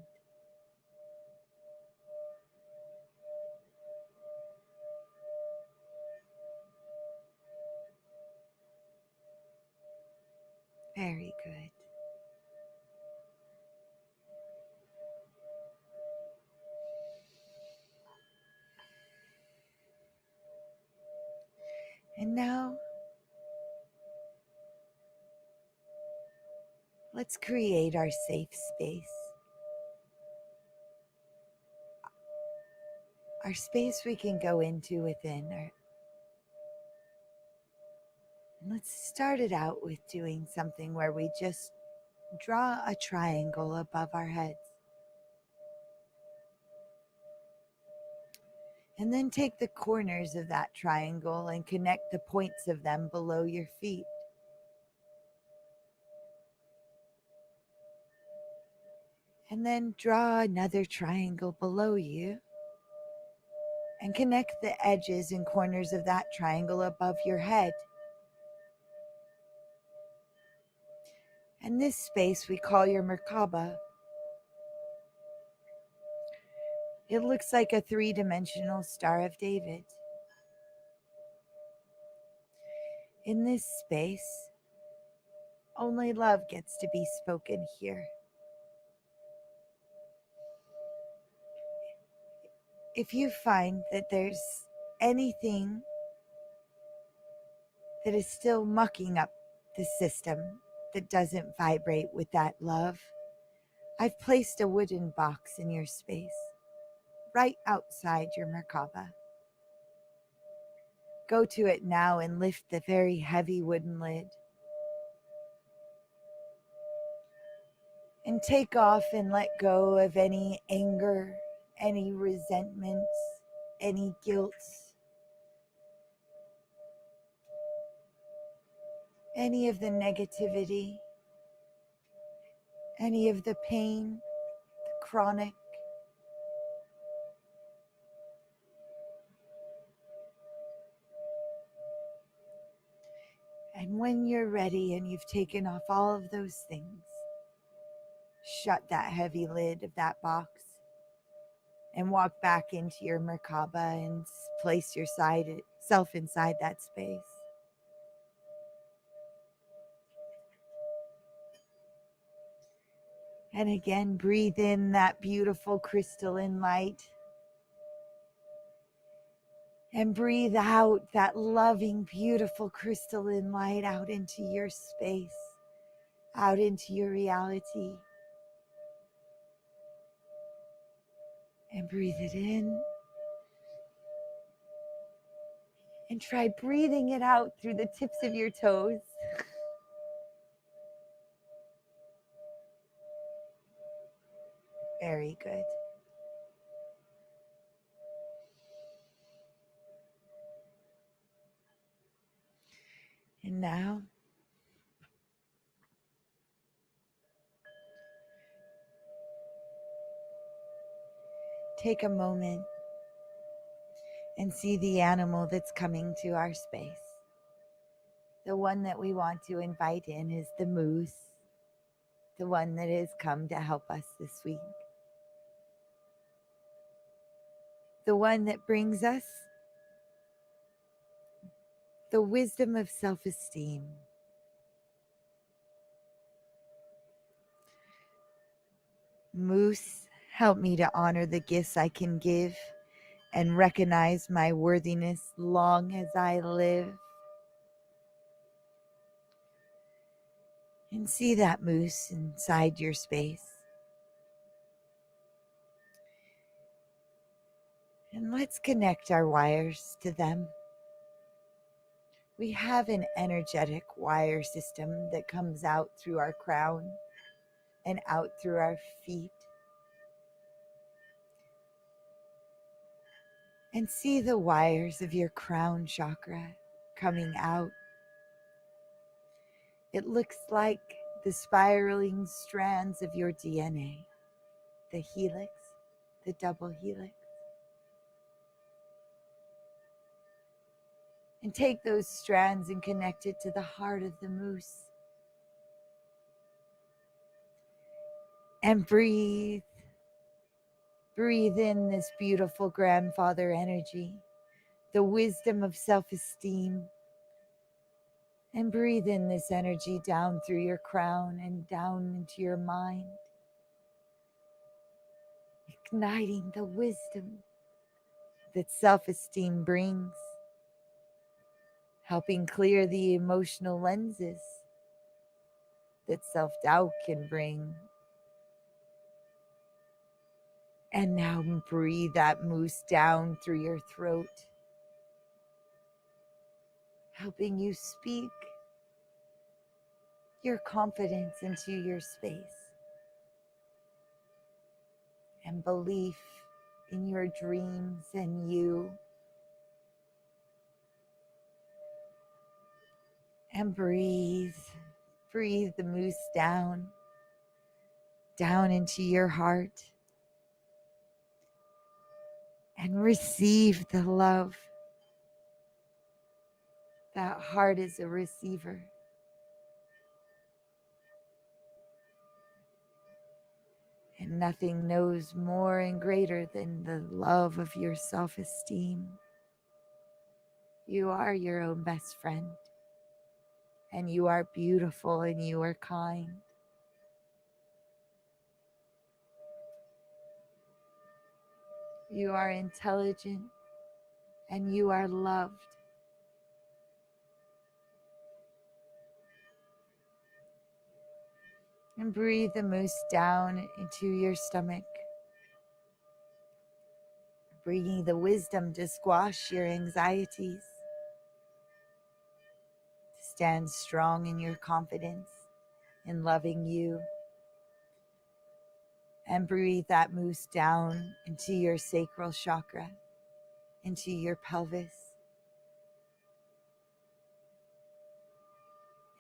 Very good. And now, let's create our safe space. Our space we can go into within. And let's start it out with doing something where we just draw a triangle above our heads. And then take the corners of that triangle and connect the points of them below your feet. And then draw another triangle below you and connect the edges and corners of that triangle above your head. And this space we call your Merkaba. It looks like a three-dimensional Star of David. In this space, only love gets to be spoken here. If you find that there's anything that is still mucking up the system that doesn't vibrate with that love, I've placed a wooden box in your space, right outside your Merkaba. Go to it now and lift the very heavy wooden lid. And take off and let go of any anger, any resentments, any guilt, any of the negativity, any of the pain, the chronic. And when you're ready and you've taken off all of those things, shut that heavy lid of that box and walk back into your Merkaba and place yourself inside that space. And again, breathe in that beautiful crystalline light. And breathe out that loving, beautiful crystalline light out into your space, out into your reality. And breathe it in. And try breathing it out through the tips of your toes. Very good. And now, take a moment and see the animal that's coming to our space. The one that we want to invite in is the moose, the one that has come to help us this week. The one that brings us the wisdom of self-esteem. Moose, help me to honor the gifts I can give and recognize my worthiness long as I live. And see that moose inside your space. And let's connect our wires to them. We have an energetic wire system that comes out through our crown and out through our feet. And see the wires of your crown chakra coming out It looks like the spiraling strands of your DNA, the helix, the double helix. And take those strands and connect it to the heart of the moose. And breathe. Breathe in this beautiful grandfather energy, the wisdom of self-esteem. And breathe in this energy down through your crown and down into your mind, igniting the wisdom that self-esteem brings, helping clear the emotional lenses that self-doubt can bring. And now breathe that moose down through your throat, helping you speak your confidence into your space and belief in your dreams and you. And breathe the moose down into your heart, and receive the love. That heart is a receiver. And nothing knows more and greater than the love of your self-esteem. You are your own best friend, and you are beautiful and you are kind. You are intelligent and you are loved. And breathe the moose down into your stomach, bringing the wisdom to squash your anxieties, to stand strong in your confidence, in loving you. And breathe that moose down into your sacral chakra, into your pelvis,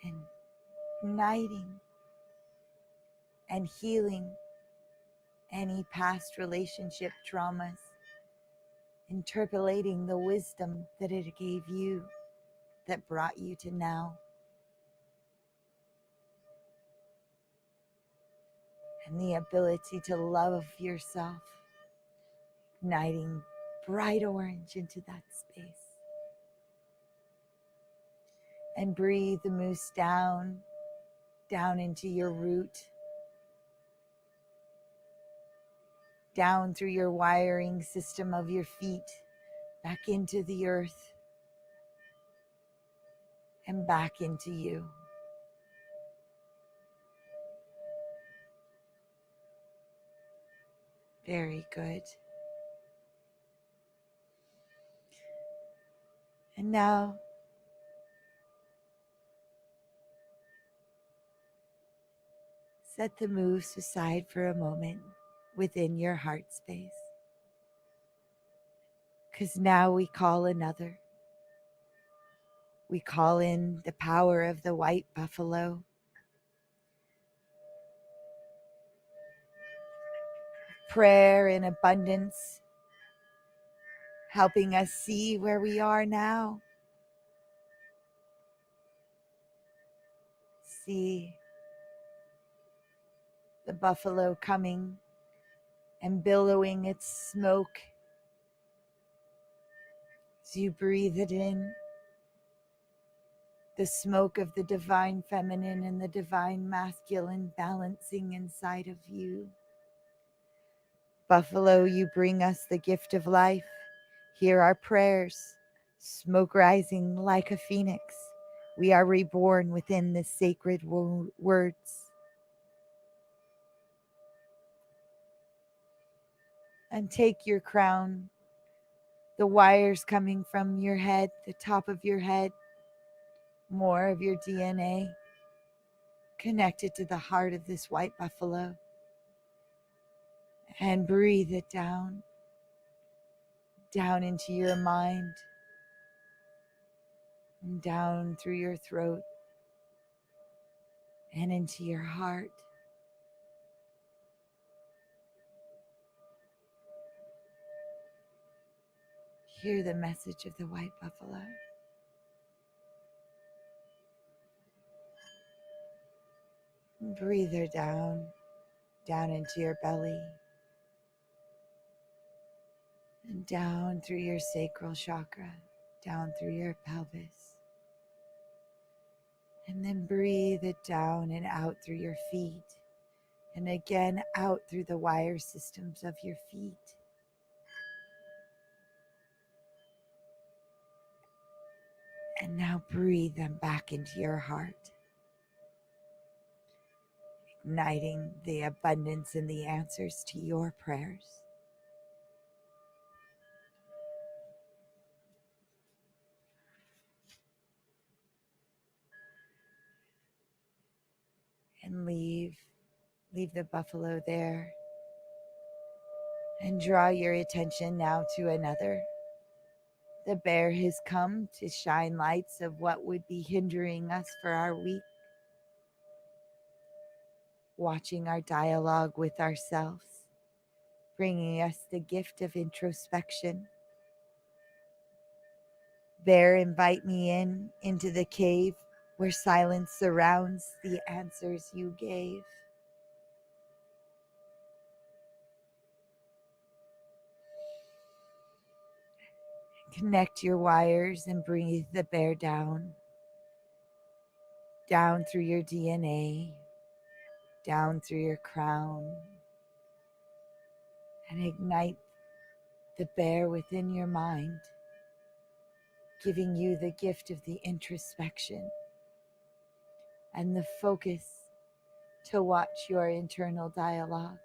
and igniting and healing any past relationship traumas, interpolating the wisdom that it gave you that brought you to now. And the ability to love yourself, igniting bright orange into that space. And breathe the moose down into your root, down through your wiring system of your feet, back into the earth, and back into you. Very good. And now, set the moose aside for a moment within your heart space. Because now we call another. We call in the power of the white buffalo. Prayer in abundance, helping us see where we are now. See the buffalo coming and billowing its smoke as you breathe it in. The smoke of the divine feminine and the divine masculine balancing inside of you. Buffalo, you bring us the gift of life. Hear our prayers. Smoke rising like a phoenix. We are reborn within the sacred words. And take your crown, the wires coming from your head, the top of your head, more of your DNA connected to the heart of this white buffalo. And breathe it down into your mind, and down through your throat, and into your heart. Hear the message of the white buffalo. Breathe her down into your belly, and down through your sacral chakra, down through your pelvis. And then breathe it down and out through your feet, and again out through the wire systems of your feet. And now breathe them back into your heart, igniting the abundance and the answers to your prayers. And leave the buffalo there, and draw your attention now to another. The bear has come to shine lights of what would be hindering us for our week, watching our dialogue with ourselves, bringing us the gift of introspection. Bear, invite me into the cave where silence surrounds the answers you gave. Connect your wires and breathe the bear down through your DNA, down through your crown, and ignite the bear within your mind, giving you the gift of the introspection and the focus to watch your internal dialogue.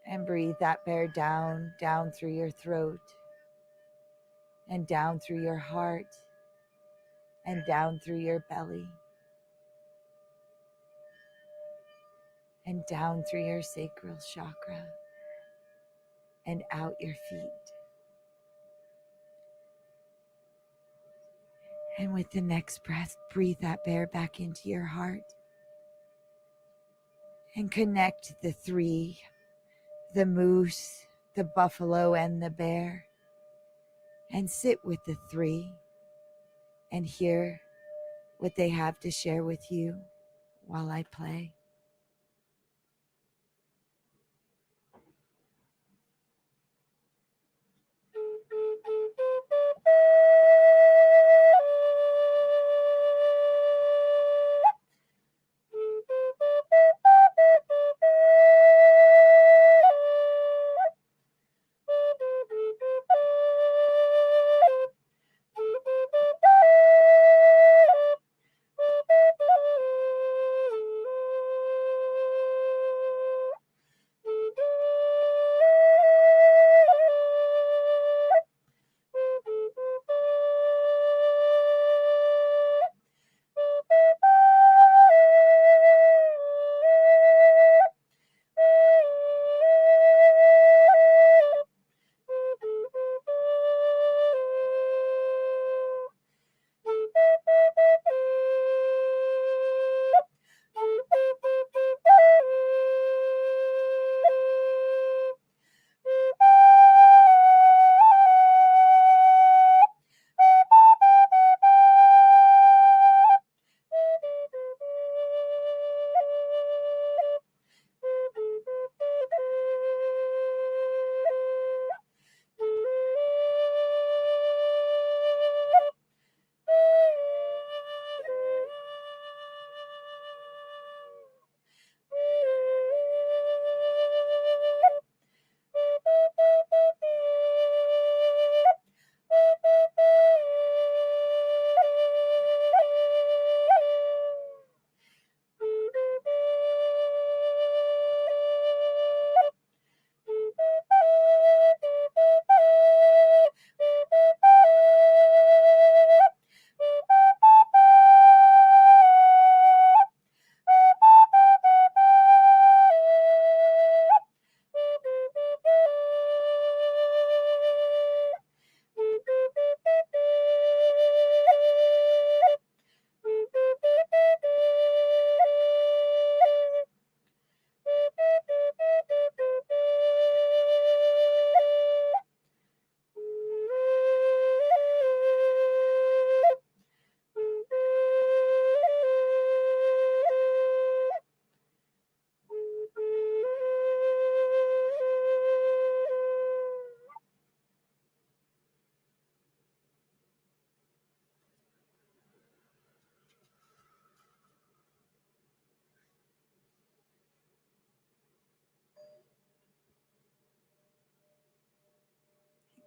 And breathe that bear down through your throat, and down through your heart, and down through your belly, and down through your sacral chakra, and out your feet. And with the next breath, breathe that bear back into your heart, and connect the three: the moose, the buffalo, and the bear. And sit with the three and hear what they have to share with you while I play.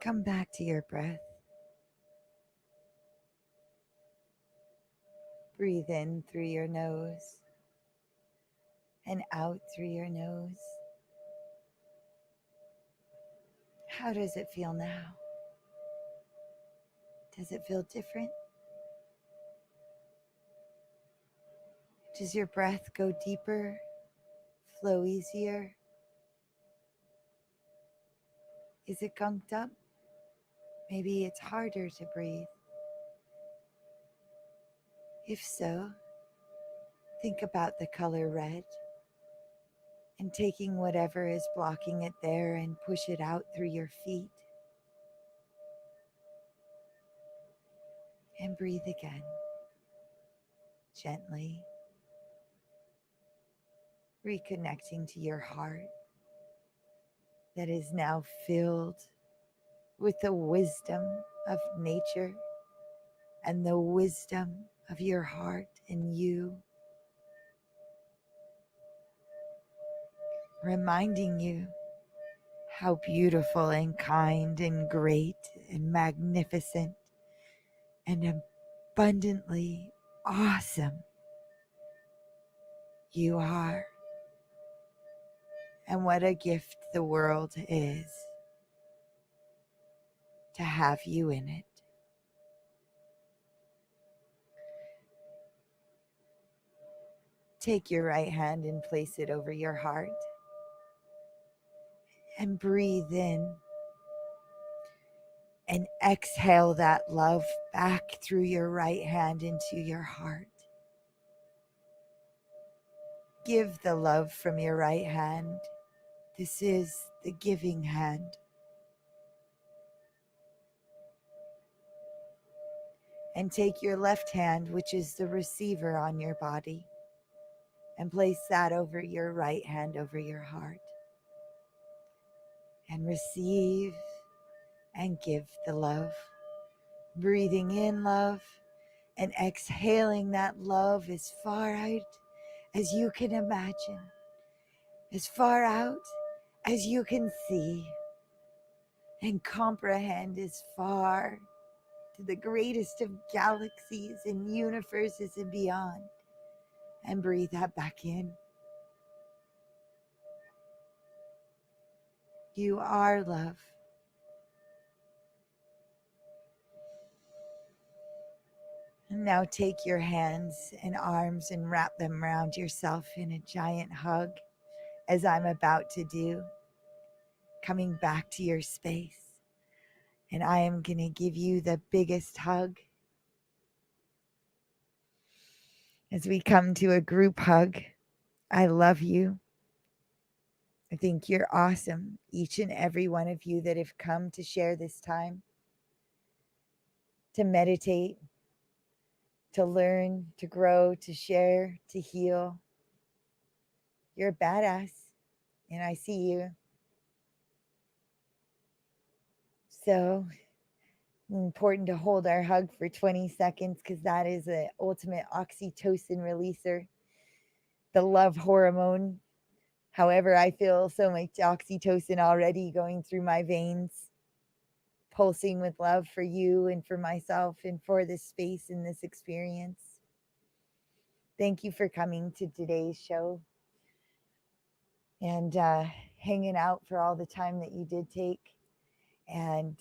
Come back to your breath. Breathe in through your nose and out through your nose. How does it feel now? Does it feel different? Does your breath go deeper, flow easier? Is it gunked up? Maybe it's harder to breathe. If so, think about the color red and taking whatever is blocking it there and push it out through your feet. And breathe again, gently, reconnecting to your heart that is now filled with the wisdom of nature and the wisdom of your heart and you, reminding you how beautiful and kind and great and magnificent and abundantly awesome you are, and what a gift the world is to have you in it. Take your right hand and place it over your heart and breathe in and exhale that love back through your right hand into your heart. Give the love from your right hand. This is the giving hand. And take your left hand, which is the receiver on your body, and place that over your right hand over your heart. And receive and give the love. Breathing in love and exhaling that love as far out as you can imagine, as far out as you can see and comprehend, as far to the greatest of galaxies and universes and beyond. And breathe that back in. You are love. And now take your hands and arms and wrap them around yourself in a giant hug, as I'm about to do, coming back to your space. And I am going to give you the biggest hug as we come to a group hug. I love you. I think you're awesome, each and every one of you that have come to share this time, to meditate, to learn, to grow, to share, to heal. You're a badass, and I see you. So important to hold our hug for 20 seconds because that is the ultimate oxytocin releaser, the love hormone. However, I feel so much oxytocin already going through my veins, pulsing with love for you and for myself and for this space and this experience. Thank you for coming to today's show and hanging out for all the time that you did take. And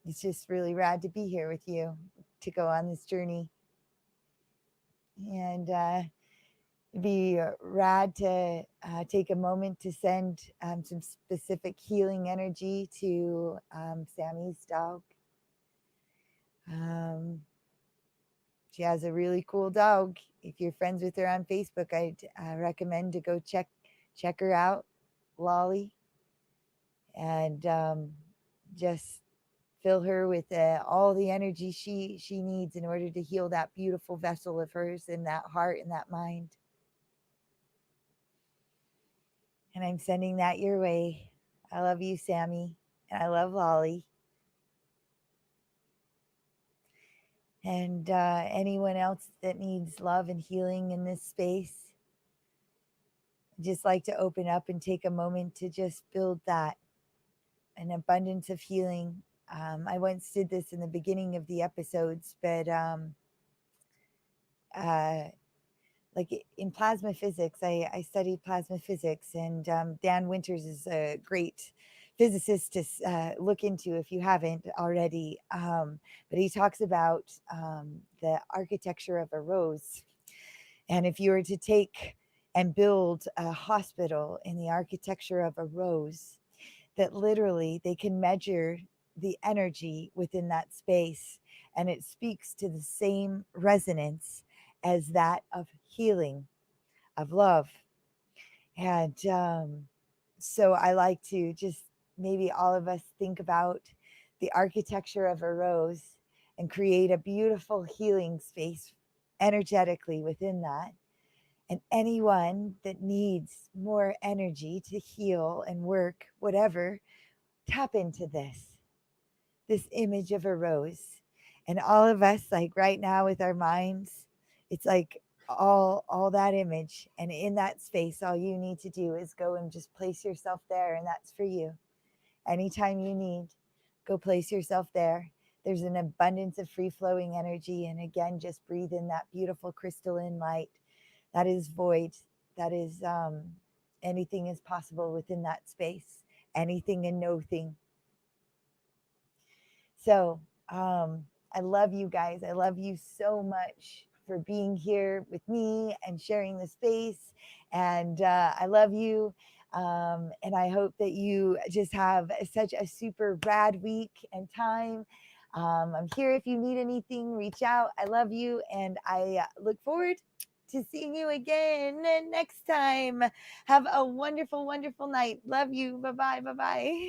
it's just really rad to be here with you to go on this journey. And it'd be rad to take a moment to send some specific healing energy to Sammy's dog. She has a really cool dog. If you're friends with her on Facebook, I'd recommend to go check her out, Lolly, and just fill her with all the energy she needs in order to heal that beautiful vessel of hers and that heart and that mind. And I'm sending that your way. I love you, Sammy, and I love Lolly. And anyone else that needs love and healing in this space, I'd just like to open up and take a moment to just build that an abundance of healing. I once did this in the beginning of the episodes, but uh, like in plasma physics, I studied plasma physics, and Dan Winters is a great physicist to look into if you haven't already. But he talks about the architecture of a rose. And if you were to take and build a hospital in the architecture of a rose, that literally they can measure the energy within that space, and it speaks to the same resonance as that of healing, of love. And so I like to just maybe all of us think about the architecture of a rose and create a beautiful healing space energetically within that. And anyone that needs more energy to heal and work, whatever, tap into this image of a rose. And all of us, like right now with our minds, it's like all that image. And in that space, all you need to do is go and just place yourself there. And that's for you. Anytime you need, go place yourself there. There's an abundance of free flowing energy. And again, just breathe in that beautiful crystalline light. That is void. That is anything is possible within that space. Anything and nothing. So I love you guys. I love you so much for being here with me and sharing the space. And I love you. And I hope that you just have such a super rad week and time. I'm here if you need anything, reach out. I love you. And I look forward to seeing you again next time. Have a wonderful, wonderful night. Love you. Bye bye. Bye bye.